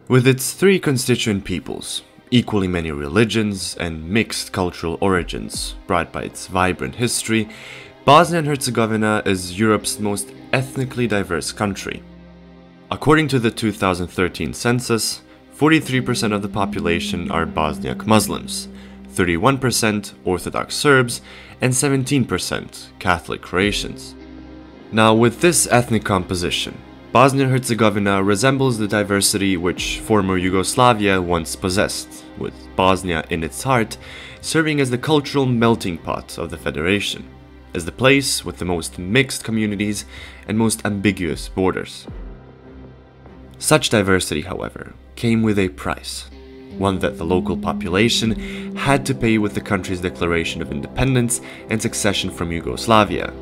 With its three constituent peoples, equally many religions, and mixed cultural origins brought by its vibrant history, Bosnia and Herzegovina is Europe's most ethnically diverse country. According to the 2013 census, 43% of the population are Bosniak Muslims, 31% Orthodox Serbs, and 17% Catholic Croatians. Now, with this ethnic composition, Bosnia and Herzegovina resembles the diversity which former Yugoslavia once possessed, with Bosnia in its heart serving as the cultural melting pot of the federation, as the place with the most mixed communities and most ambiguous borders. Such diversity, however, came with a price, one that the local population had to pay with the country's declaration of independence and succession from Yugoslavia,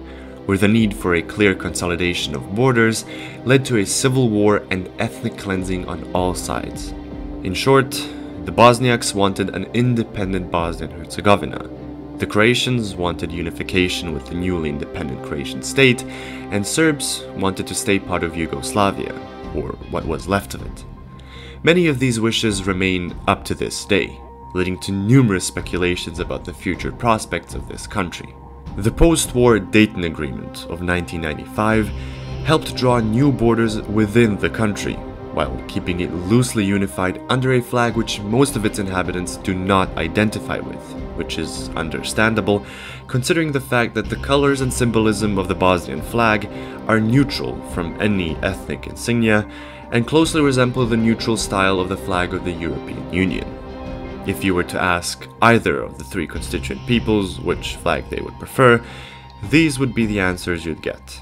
where the need for a clear consolidation of borders led to a civil war and ethnic cleansing on all sides. In short, the Bosniaks wanted an independent Bosnia and Herzegovina, the Croatians wanted unification with the newly independent Croatian state, and Serbs wanted to stay part of Yugoslavia, or what was left of it. Many of these wishes remain up to this day, leading to numerous speculations about the future prospects of this country. The post-war Dayton Agreement of 1995 helped draw new borders within the country, while keeping it loosely unified under a flag which most of its inhabitants do not identify with, which is understandable considering the fact that the colors and symbolism of the Bosnian flag are neutral from any ethnic insignia and closely resemble the neutral style of the flag of the European Union. If you were to ask either of the three constituent peoples which flag they would prefer, these would be the answers you'd get,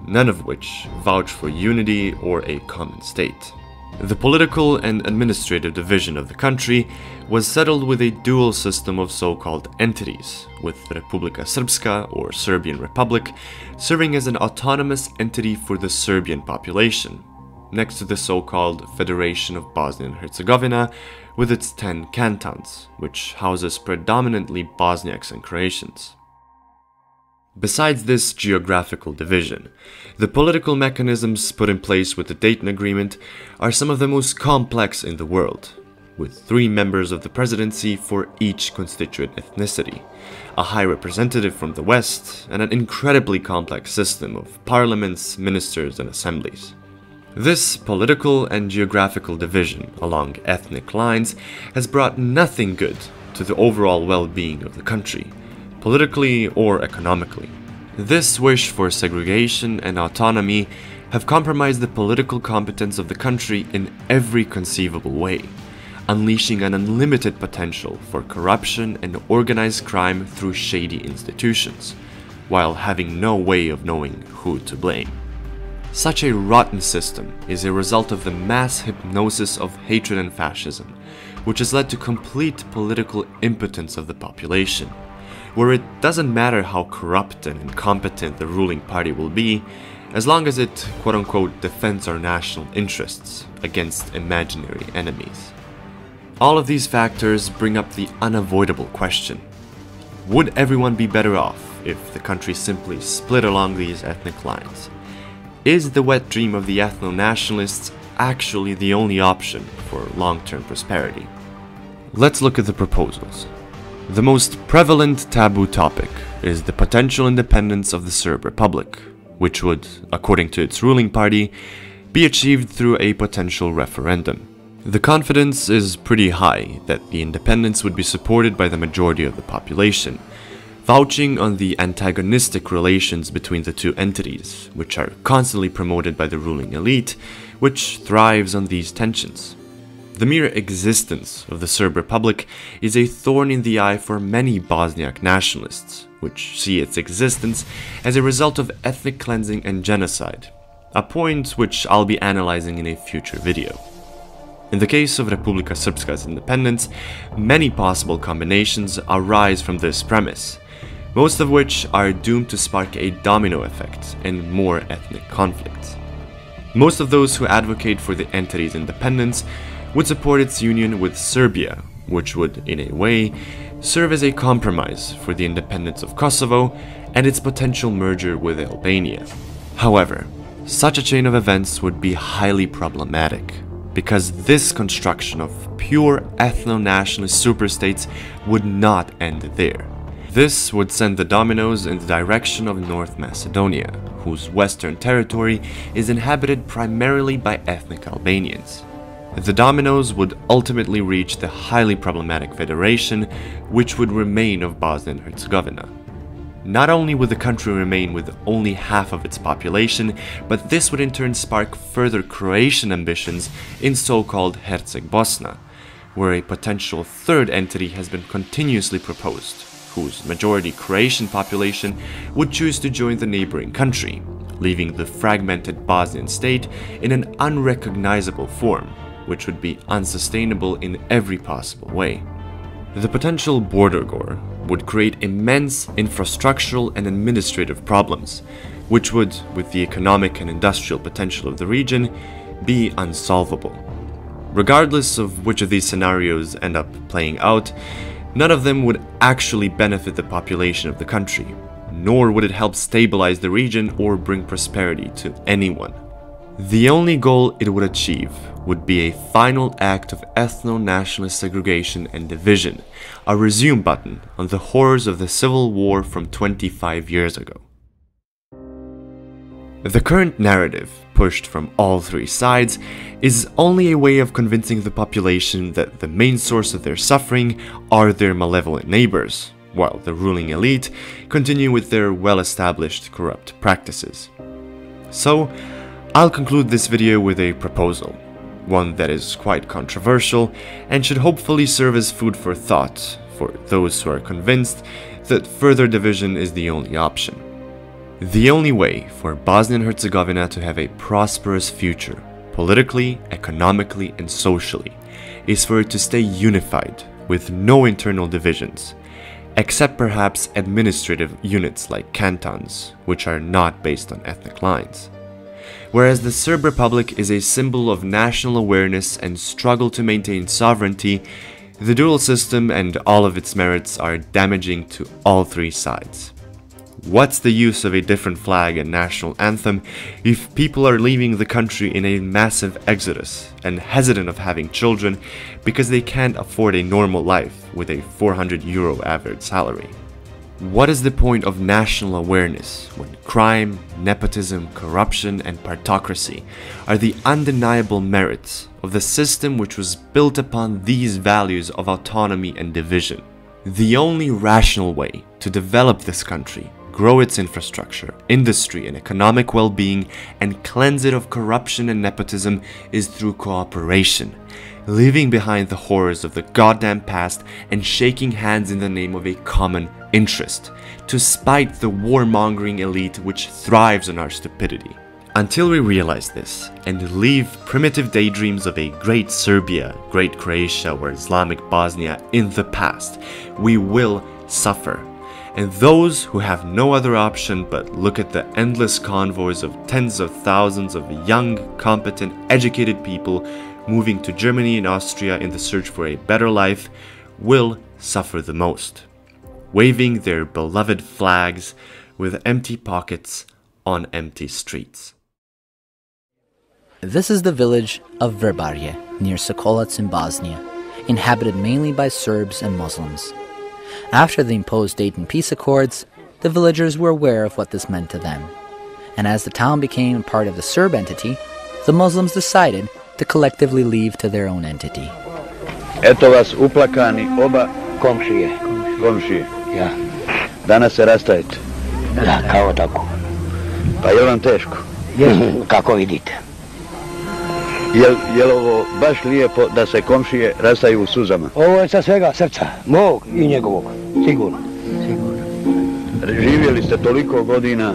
none of which vouch for unity or a common state. The political and administrative division of the country was settled with a dual system of so-called entities, with Republika Srpska, or Serbian Republic, serving as an autonomous entity for the Serbian population, next to the so-called Federation of Bosnia and Herzegovina, with its 10 cantons, which houses predominantly Bosniaks and Croatians. Besides this geographical division, the political mechanisms put in place with the Dayton Agreement are some of the most complex in the world, with 3 members of the presidency for each constituent ethnicity, a high representative from the West, and an incredibly complex system of parliaments, ministers, and assemblies. This political and geographical division along ethnic lines has brought nothing good to the overall well-being of the country, politically or economically. This wish for segregation and autonomy have compromised the political competence of the country in every conceivable way, unleashing an unlimited potential for corruption and organized crime through shady institutions, while having no way of knowing who to blame. Such a rotten system is a result of the mass hypnosis of hatred and fascism, which has led to complete political impotence of the population, where it doesn't matter how corrupt and incompetent the ruling party will be, as long as it quote-unquote defends our national interests against imaginary enemies. All of these factors bring up the unavoidable question: would everyone be better off if the country simply split along these ethnic lines? Is the wet dream of the ethno-nationalists actually the only option for long-term prosperity? Let's look at the proposals. The most prevalent taboo topic is the potential independence of the Serb Republic, which would, according to its ruling party, be achieved through a potential referendum. The confidence is pretty high that the independence would be supported by the majority of the population, vouching on the antagonistic relations between the two entities, which are constantly promoted by the ruling elite, which thrives on these tensions. The mere existence of the Serb Republic is a thorn in the eye for many Bosniak nationalists, which see its existence as a result of ethnic cleansing and genocide, a point which I'll be analyzing in a future video. In the case of Republika Srpska's independence, many possible combinations arise from this premise, most of which are doomed to spark a domino effect and more ethnic conflicts. Most of those who advocate for the entity's independence would support its union with Serbia, which would, in a way, serve as a compromise for the independence of Kosovo and its potential merger with Albania. However, such a chain of events would be highly problematic, because this construction of pure ethno-nationalist superstates would not end there. This would send the dominoes in the direction of North Macedonia, whose western territory is inhabited primarily by ethnic Albanians. The dominoes would ultimately reach the highly problematic federation, which would remain of Bosnia and Herzegovina. Not only would the country remain with only half of its population, but this would in turn spark further Croatian ambitions in so-called Herceg Bosna, where a potential third entity has been continuously proposed, whose majority Croatian population would choose to join the neighboring country, leaving the fragmented Bosnian state in an unrecognizable form, which would be unsustainable in every possible way. The potential border war would create immense infrastructural and administrative problems, which would, with the economic and industrial potential of the region, be unsolvable. Regardless of which of these scenarios end up playing out, none of them would actually benefit the population of the country, nor would it help stabilize the region or bring prosperity to anyone. The only goal it would achieve would be a final act of ethno-nationalist segregation and division, a resume button on the horrors of the civil war from 25 years ago. The current narrative, pushed from all three sides, is only a way of convincing the population that the main source of their suffering are their malevolent neighbors, while the ruling elite continue with their well-established corrupt practices. So, I'll conclude this video with a proposal, one that is quite controversial and should hopefully serve as food for thought for those who are convinced that further division is the only option. The only way for Bosnia and Herzegovina to have a prosperous future, politically, economically, and socially, is for it to stay unified with no internal divisions, except perhaps administrative units like cantons, which are not based on ethnic lines. Whereas the Serb Republic is a symbol of national awareness and struggle to maintain sovereignty, the dual system and all of its merits are damaging to all three sides. What's the use of a different flag and national anthem if people are leaving the country in a massive exodus and hesitant of having children because they can't afford a normal life with a €400 average salary? What is the point of national awareness when crime, nepotism, corruption, and partocracy are the undeniable merits of the system which was built upon these values of autonomy and division? The only rational way to develop this country, grow its infrastructure, industry, and economic well-being, and cleanse it of corruption and nepotism is through cooperation, leaving behind the horrors of the goddamn past and shaking hands in the name of a common interest, to spite the warmongering elite which thrives on our stupidity. Until we realize this and leave primitive daydreams of a great Serbia, great Croatia, or Islamic Bosnia in the past, we will suffer. And those who have no other option but look at the endless convoys of tens of thousands of young, competent, educated people moving to Germany and Austria in the search for a better life will suffer the most, waving their beloved flags with empty pockets on empty streets. This is the village of Verbarje, near Sokolac in Bosnia, inhabited mainly by Serbs and Muslims. After the imposed Dayton Peace Accords, the villagers were aware of what this meant to them, and as the town became part of the Serb entity, the Muslims decided to collectively leave to their own entity. Eto vas uplakani oba komšije. Ja. Danas se rastajete. Da, kao tako. Pa je vam teško? Kako vidite. Je ovo baš lijepo da se komšije rastaju u suzama? Ovo je sa svega srca, mog i njegovog, sigurno. Živjeli ste toliko godina.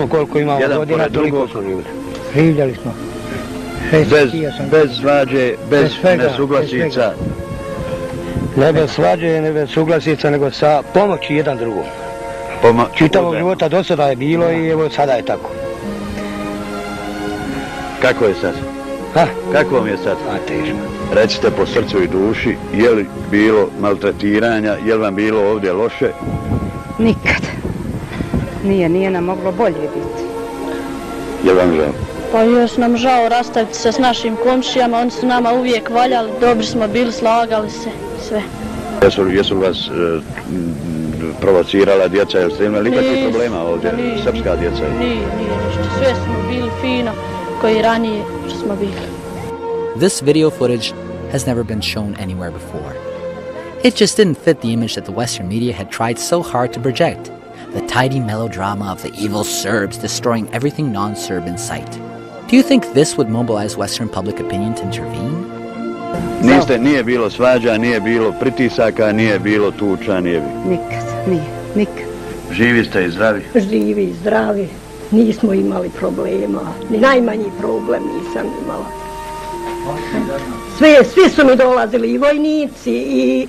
Koliko imamo godina, toliko smo živjeli. Živjeli smo. Bez svađe, bez nesuglasica. Ne bez svađe, ne bez suglasica, nego sa pomoći jedan drugom. Čitavog života do sada je bilo i evo sada je tako. Kako je sad? Kako vam je sad? Teško. Recite po srcu i duši, je li bilo maltretiranja, je li vam bilo ovdje loše? Nikad. Nije nam moglo bolje biti. Je li vam žao? Pa još nam žao rastaviti se s našim komšijama, oni su nama uvijek valjali, dobri smo bili, slagali se, sve. Jesu vas provocirala djeca, jel ste imali nikakvih problema ovdje, srpska djeca? Nije ništa, sve smo bili fino, koji ranije što smo bili. This video footage has never been shown anywhere before. It just didn't fit the image that the Western media had tried so hard to project, the tidy melodrama of the evil Serbs destroying everything non-Serb in sight. Do you think this would mobilize Western public opinion to intervene? Nije bilo svađa, nije bilo pritisaka, nije bilo tuča, nije bilo. Nikad. Živi ste i zdravi? Živi i zdravi, nismo imali problema, ni najmanji problem nisam imala. Svi su mi dolazili, i vojnici, i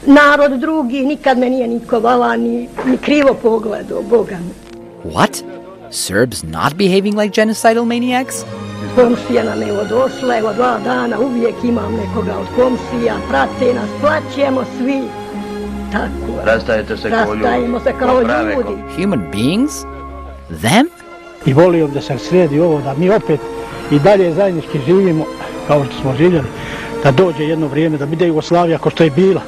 narod drugi, nikad me nije niko vala, ni krivo pogledao, Boga mi. What? Serbs not behaving like genocidal maniacs? Komšija nam evo došla, evo 2 dana, uvijek imam nekoga od komšija, prate nas, plaćemo svi. Tako. Rastajemo se kao ljudi. Human beings? Them? I volio da se sredi ovo, da mi opet i dalje zajednički živimo kao što smo živjeli, da dođe jedno vrijeme, da bude Jugoslavija kao što je bila.